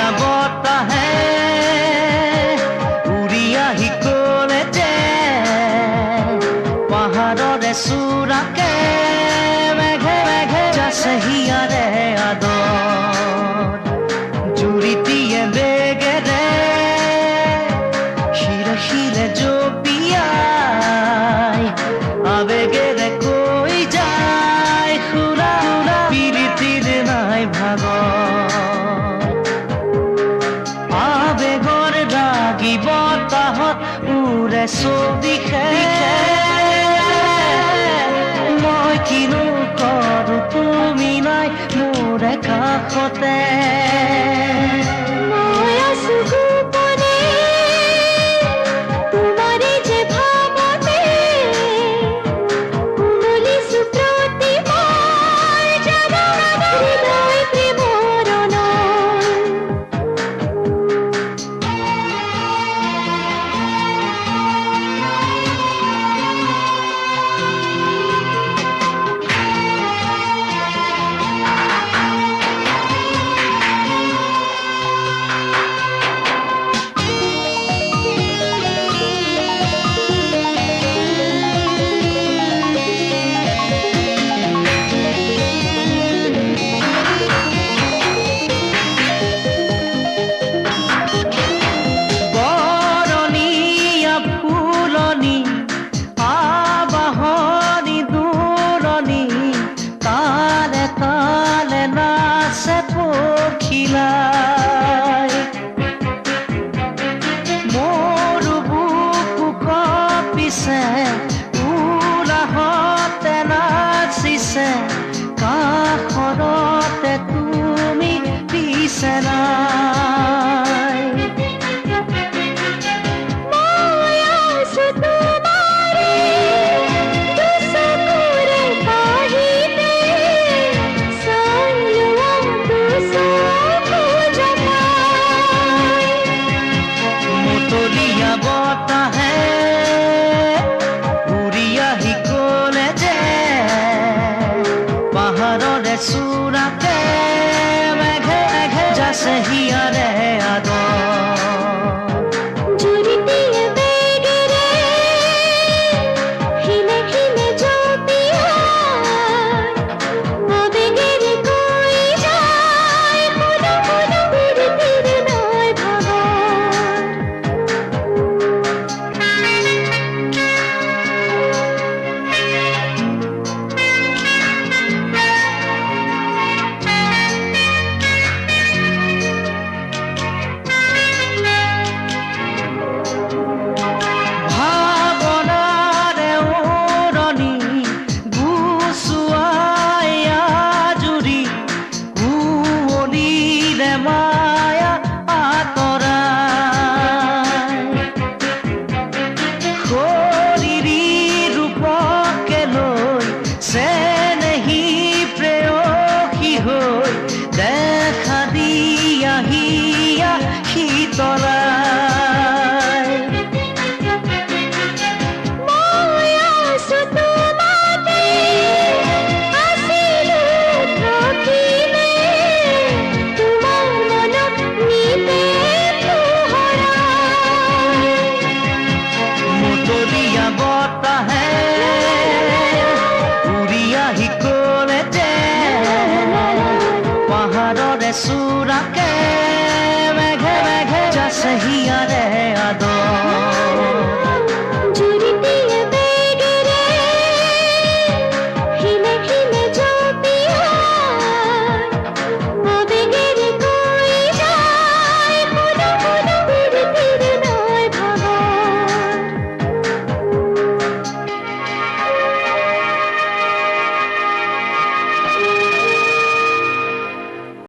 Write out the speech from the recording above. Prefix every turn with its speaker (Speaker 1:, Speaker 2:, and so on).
Speaker 1: মতলীয়া বতাহে উৰি আহি ক'লে যে পাহাৰৰে চূড়াকে মেঘে মেঘে যাছে হিয়াৰে আদৰ জুৰিটিয়ে বেগেৰে শিৰে শিৰে জপিয়াই আবেগেৰে কৈ যায় খুৰা পিৰিতিৰ নাই ভাগৰ আবেগৰ ৰাগী বতাহত উৰে চৌদিশে মই কিনো কৰো তুমি নাই মোৰ কাষতে মোৰ বুকু কঁপিছে উলাহতে নাচিছে কাষৰতে তুমি পিছে নাই বতাহে উৰি আহি ক'লে যে পাহাৰৰে চূড়াকে মেঘে মেঘে যাছে হিয়াৰে আদৰ জুৰিটিয়ে বেগেৰে শিলে শিলে জপিয়াই আবেগেৰে কৈ যায় শুনো শুনো পিৰিতিৰ নাই ভাগৰ মায়া আতৰাই শৰীৰী ৰূপকে লৈ চেনেহী প্ৰেয়সী হৈ দেখা দিয়া হিয়া শীতলাই বতাহে উৰি আহি ক'লে যে পাহাৰৰে চূড়াকে মেঘে মেঘে যাছে হিয়াৰে আদৰ